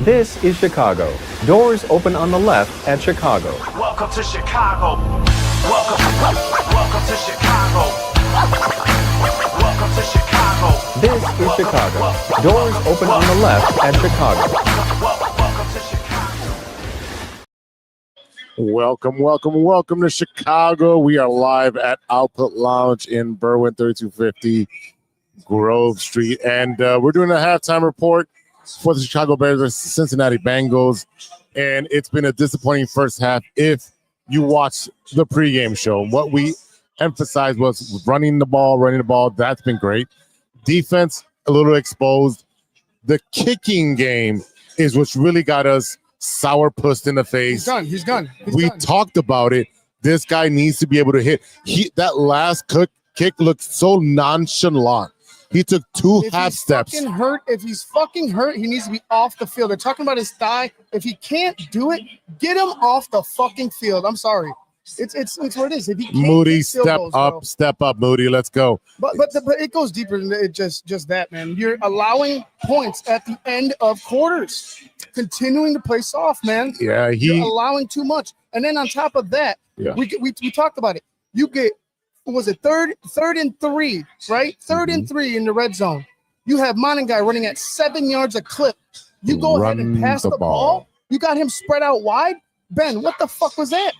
This is Chicago. Doors open on the left at Chicago. Welcome to Chicago. Welcome to Chicago. Welcome to Chicago. This is Chicago. Doors open on the left at Chicago. Welcome to Chicago. Welcome to Chicago. We are live at Output Lounge in Berwyn, 3250 Grove Street. And we're doing a halftime report for the Chicago Bears versus Cincinnati Bengals. And it's been a disappointing first half if you watch the pregame show. What we emphasized was running the ball. That's been great. Defense, a little exposed. The kicking game is what's really got us sourpussed in the face. He's done. We talked about it. This guy needs to be able to hit. That last kick looked so nonchalant. He took two half steps. If he's fucking hurt, he needs to be off the field. They're talking about his thigh. If he can't do it, get him off the fucking field. I'm sorry. It's what it is. If he can't Moody, step up, Moody. Let's go. But it goes deeper than it just that, man. You're allowing points at the end of quarters, continuing to play soft, man. Yeah, you're allowing too much. And then on top of that, we talked about it. You get third and 3, right? Third and 3 in the red zone. You have Monangai running at 7 yards a clip. You go ahead and pass the ball. You got him spread out wide. Ben, what the fuck was that?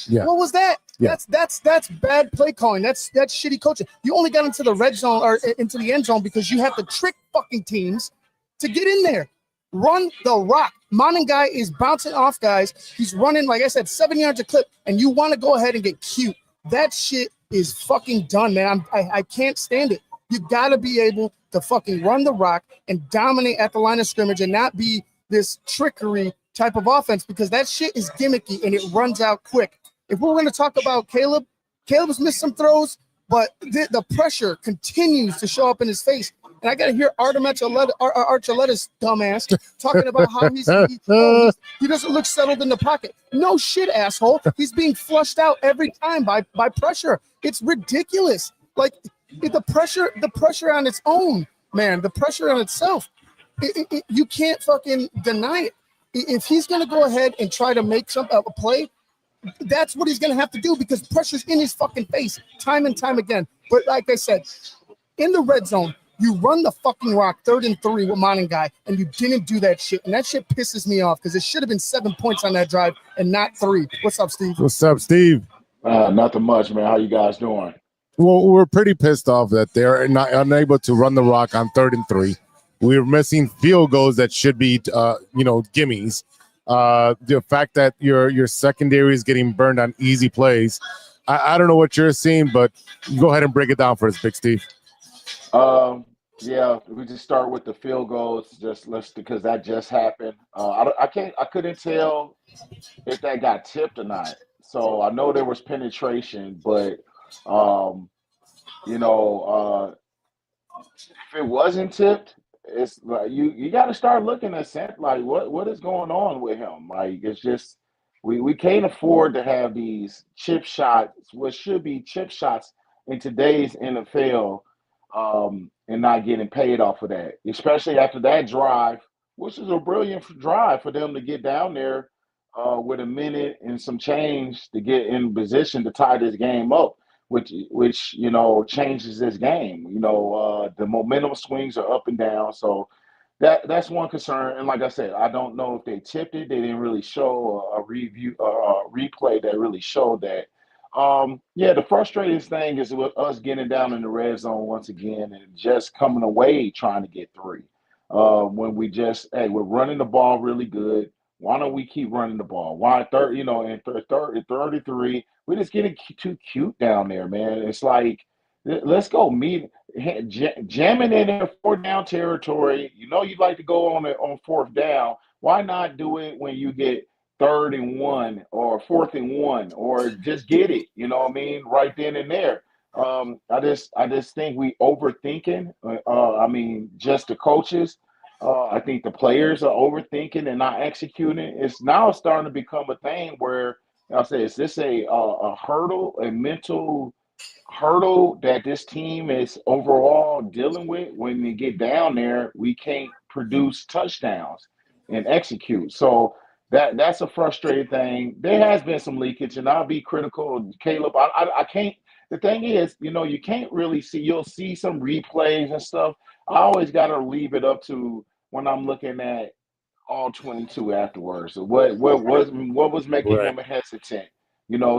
Yeah. What was that? Yeah. That's bad play calling. That's shitty coaching. You only got into the red zone or into the end zone because you have to trick fucking teams to get in there. Run the rock. Monangai is bouncing off guys. He's running, like I said, 7 yards a clip, and you want to go ahead and get cute. That shit is fucking done, man. I can't stand it. You got to be able to fucking run the rock and dominate at the line of scrimmage and not be this trickery type of offense because that shit is gimmicky and it runs out quick. If we're going to talk about Caleb's missed some throws, but the pressure continues to show up in his face. And I got to hear Archuleta's dumbass talking about how he doesn't look settled in the pocket. No shit, asshole. He's being flushed out every time by pressure. It's ridiculous. Like the pressure on its own, man, the pressure on itself. You can't fucking deny it. If he's going to go ahead and try to make a play, that's what he's going to have to do because pressure's in his fucking face time and time again. But like I said, in the red zone, you run the fucking rock 3rd and 3 with Monangai, and you didn't do that shit. And that shit pisses me off because it should have been 7 points on that drive and not 3. What's up, Steve? What's up, Steve? Nothing much, man. How you guys doing? Well, we're pretty pissed off that they're unable to run the rock on 3rd and 3. We're missing field goals that should be, gimmies. The fact that your secondary is getting burned on easy plays. I don't know what you're seeing, but go ahead and break it down for us, Big Steve. Yeah, we just start with the field goals, because that just happened. I couldn't tell if that got tipped or not. So I know there was penetration, but if it wasn't tipped, it's like you got to start looking at like what is going on with him. Like it's just we can't afford to have these chip shots, what should be chip shots in today's NFL. And not getting paid off of that, especially after that drive, which is a brilliant drive for them to get down there with a minute and some change to get in position to tie this game up, which changes this game. The momentum swings are up and down, so that's one concern. And like I said, I don't know if they tipped it. They didn't really show a replay that really showed that. The frustrating thing is with us getting down in the red zone once again and just coming away trying to get 3. When we're running the ball really good. Why don't we keep running the ball? Why in 33, we're just getting too cute down there, man. It's like, let's go jamming in there 4th down territory. You'd like to go on 4th down. Why not do it when you get 3rd and 1 or 4th and 1 or just get it, right then and there. I just think we overthinking. Just the coaches. I think the players are overthinking and not executing. It's now starting to become a thing where I say, is this a hurdle, a mental hurdle that this team is overall dealing with? When they get down there, we can't produce touchdowns. and execute. So that's a frustrating thing. There has been some leakage, and I'll be critical of Caleb. I can't. The thing is, you can't really see. You'll see some replays and stuff. I always got to leave it up to when I'm looking at all 22 afterwards. So what was making Right. him hesitant?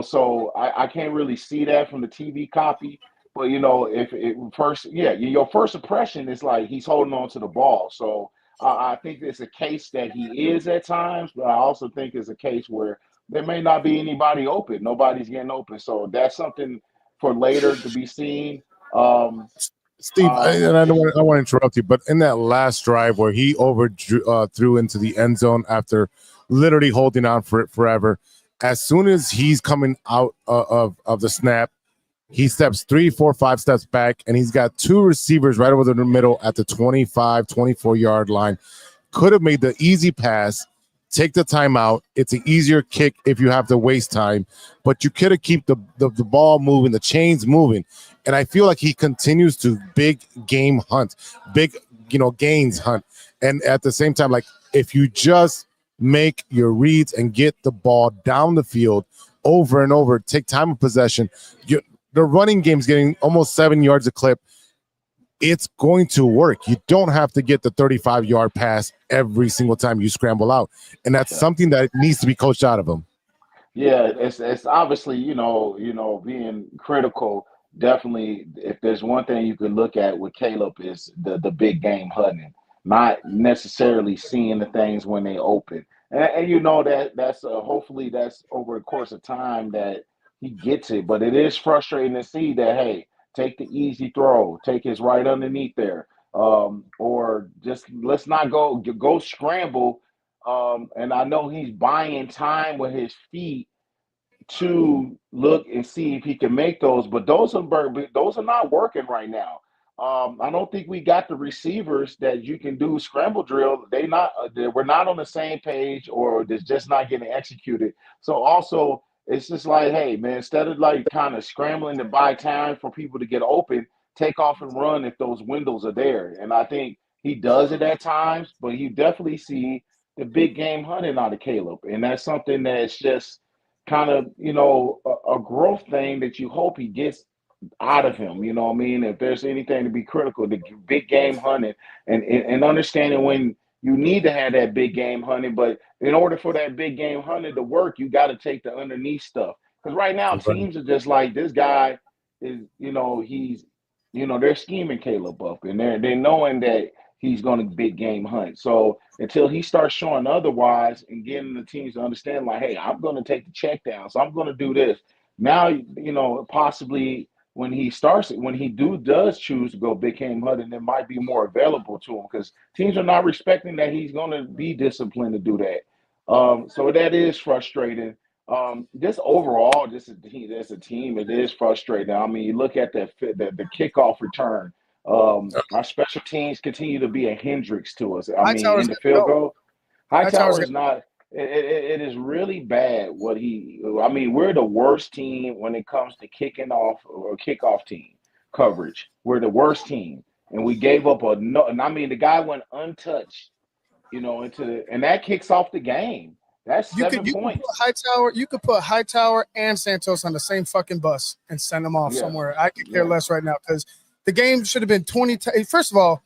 So I can't really see that from the TV copy. But if it first, yeah, your first impression is like he's holding on to the ball. So I think it's a case that he is at times, but I also think it's a case where there may not be anybody open. Nobody's getting open. So that's something for later to be seen. Um, Steve, um, and I don't want to interrupt you, but in that last drive where he threw into the end zone after literally holding on for it forever, as soon as he's coming out of the snap, he steps 3, 4, 5 steps back, and he's got 2 receivers right over the middle at the 25, 24-yard line. Could have made the easy pass, take the timeout. It's an easier kick if you have to waste time, but you could have keep the ball moving, the chains moving. And I feel like he continues to big game hunt, big, gains hunt. And at the same time, like if you just make your reads and get the ball down the field over and over, take time of possession, the running game's getting almost 7 yards a clip. It's going to work. You don't have to get the 35-yard pass every single time you scramble out. And that's something that needs to be coached out of him. Yeah, it's obviously, being critical. Definitely, if there's one thing you could look at with Caleb is the big game hunting, not necessarily seeing the things when they open. And that's hopefully that's over the course of time that he gets it. But it is frustrating to see that, hey, take the easy throw, take his right underneath there, or just let's not go scramble. And I know he's buying time with his feet to look and see if he can make those, but those are not working right now. I don't think we got the receivers that you can do scramble drill. We're not on the same page, or they're just not getting executed. So also, it's just like, hey man, instead of like kind of scrambling to buy time for people to get open, take off and run if those windows are there. And I think he does it at times, but you definitely see the big game hunting out of Caleb, and that's something that's just kind of a growth thing that you hope he gets out of him. You know what I mean? If there's anything to be critical, the big game hunting and understanding when you need to have that big game hunting, but in order for that big game hunting to work, you got to take the underneath stuff. Because right now teams are just like, this guy is, they're scheming Caleb up, and they're knowing that he's going to big game hunt. So until he starts showing otherwise and getting the teams to understand, like, hey, I'm going to take the check down, so I'm going to do this. Now, possibly when he does choose to go big game hunting, it might be more available to him because teams are not respecting that he's going to be disciplined to do that. So that is frustrating. Just overall, just as a team, it is frustrating. I mean, you look at the kickoff return. Our special teams continue to be a hindrance to us. I mean, in the field goal, Hightower is not. It is really bad we're the worst team when it comes to kicking off or kickoff team coverage. We're the worst team, and we gave up the guy went untouched, and that kicks off the game. That's 7 points. You could put Hightower and Santos on the same fucking bus and send them off somewhere. I could care less right now because the game should have been 20. First of all,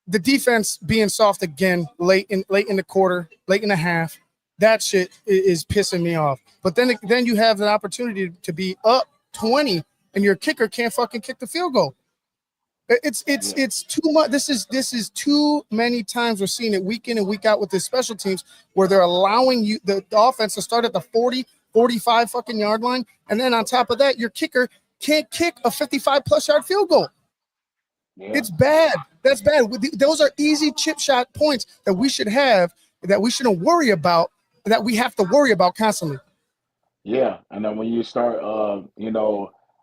the defense being soft again late in the quarter, late in the half, that shit is pissing me off. But then you have an opportunity to be up 20, and your kicker can't fucking kick the field goal. It's too much. This is too many times we're seeing it week in and week out with the special teams where they're allowing you the offense to start at the 40, 45 fucking yard line, and then on top of that, your kicker can't kick a 55+ yard field goal. Yeah. It's bad. That's bad. Those are easy chip shot points that we should have, that we shouldn't worry about, that we have to worry about constantly. Yeah, and then when you start,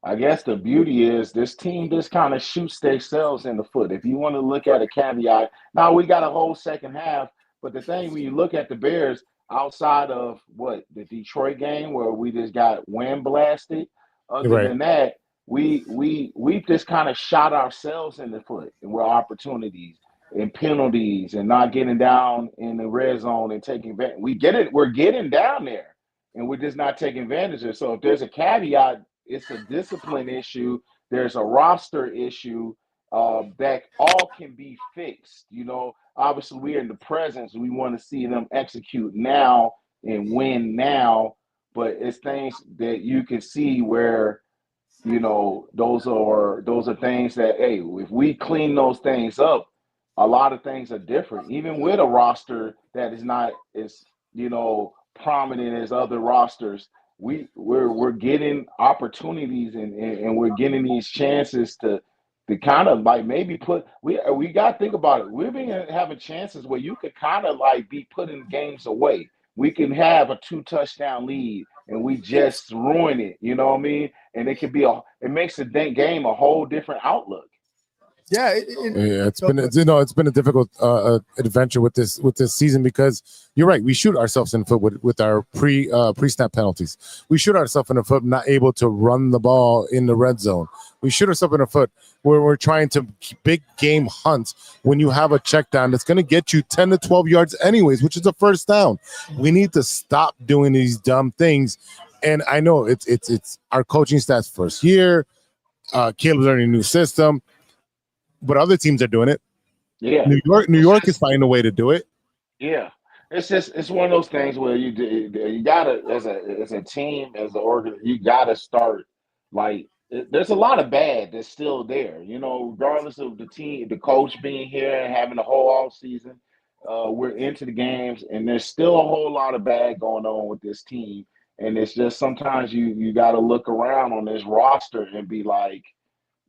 I guess the beauty is this team just kind of shoots themselves in the foot. If you want to look at a caveat, now we got a whole second half, but the thing when you look at the Bears outside of the Detroit game where we just got wind blasted, other than that, we just kind of shot ourselves in the foot and we're opportunities. and penalties and not getting down in the red zone and taking advantage. We're getting down there, and we're just not taking advantage of it. So if there's a caveat, it's a discipline issue. There's a roster issue that all can be fixed. Obviously we're in the presence. We want to see them execute now and win now, but it's things that you can see where those are things that, hey, if we clean those things up, a lot of things are different. Even with a roster that is not as prominent as other rosters, we're getting opportunities and we're getting these chances to kind of like maybe we got to think about it. We've been having chances where you could kind of like be putting games away. We can have a 2-touchdown lead and we just ruin it. You know what I mean? And it makes the game a whole different outlook. Yeah, it's been a difficult adventure with this season, because you're right. We shoot ourselves in the foot with our pre-snap penalties. We shoot ourselves in the foot not able to run the ball in the red zone. We shoot ourselves in the foot where we're trying to big game hunt when you have a check down that's going to get you 10 to 12 yards anyways, which is a first down. We need to stop doing these dumb things. And I know it's our coaching staff's first year. Caleb's learning a new system. But other teams are doing it. Yeah, New York is finding a way to do it. Yeah, it's one of those things where you gotta, as a team, as an organ, you gotta start like. There's a lot of bad that's still there, regardless of the team, the coach being here and having the whole off season. We're into the games, and there's still a whole lot of bad going on with this team. And it's just sometimes you got to look around on this roster and be like,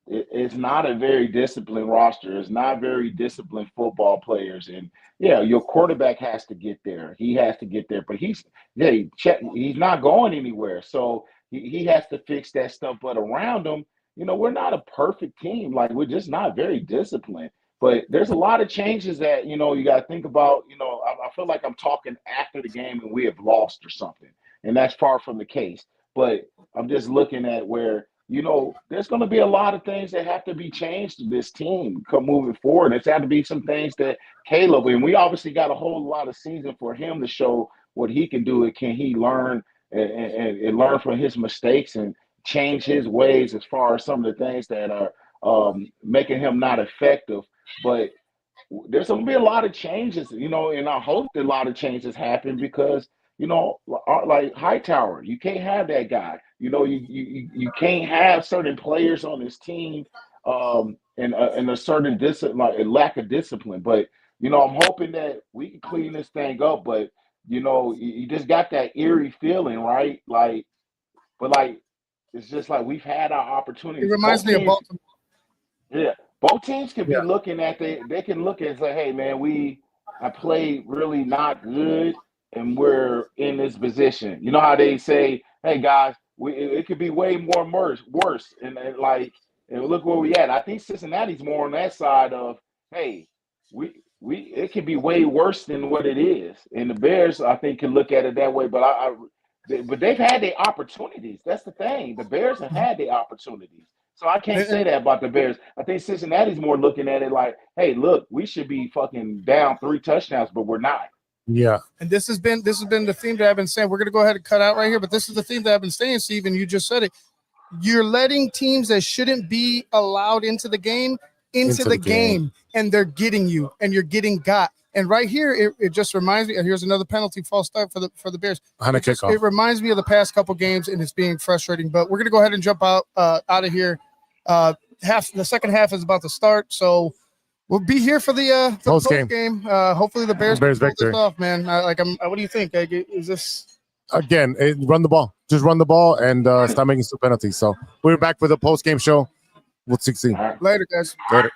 it's not a very disciplined roster. It's not very disciplined football players. And yeah, your quarterback has to get there. He has to get there, but he's not going anywhere. So he has to fix that stuff. But around him, we're not a perfect team. Like, we're just not very disciplined. But there's a lot of changes that, you got to think about. I feel like I'm talking after the game and we have lost or something. And that's far from the case. But I'm just looking at where, there's going to be a lot of things that have to be changed to this team moving forward. There's had to be some things that Caleb, and we obviously got a whole lot of season for him to show what he can do. And can he learn and learn from his mistakes and change his ways as far as some of the things that are making him not effective. But there's going to be a lot of changes, and I hope that a lot of changes happen because, like Hightower, you can't have that guy. You can't have certain players on this team and a certain like a lack of discipline. But, I'm hoping that we can clean this thing up. But, you just got that eerie feeling, right? It's just like we've had our opportunities. It reminds me of Baltimore. Yeah. Both teams can be looking at they can look and say, hey, man, I played really not good and we're in this position. You know how they say, hey, guys, it could be way more worse. And look where we at. I think Cincinnati's more on that side of, hey, it could be way worse than what it is. And the Bears, I think, can look at it that way. But but they've had their opportunities. That's the thing. The Bears have had their opportunities. So I can't say that about the Bears. I think Cincinnati's more looking at it like, hey, look, we should be fucking down 3 touchdowns, but we're not. Yeah. And this has been the theme that I've been saying. We're going to go ahead and cut out right here, but this is the theme that I've been saying, Steve, and you just said it. You're letting teams that shouldn't be allowed into the game into the game, and they're getting you, and you're getting got. And right here, it just reminds me. Here's another penalty, false start for the Bears. It reminds me of the past couple games, and it's being frustrating. But we're gonna go ahead and jump out of here. The second half is about to start, so we'll be here for the post game. Hopefully, the Bears victory. Off, man. What do you think? Is this again? Run the ball. Just run the ball and stop making some penalties. So we're back for the post game show. We'll see. Later, guys. Later.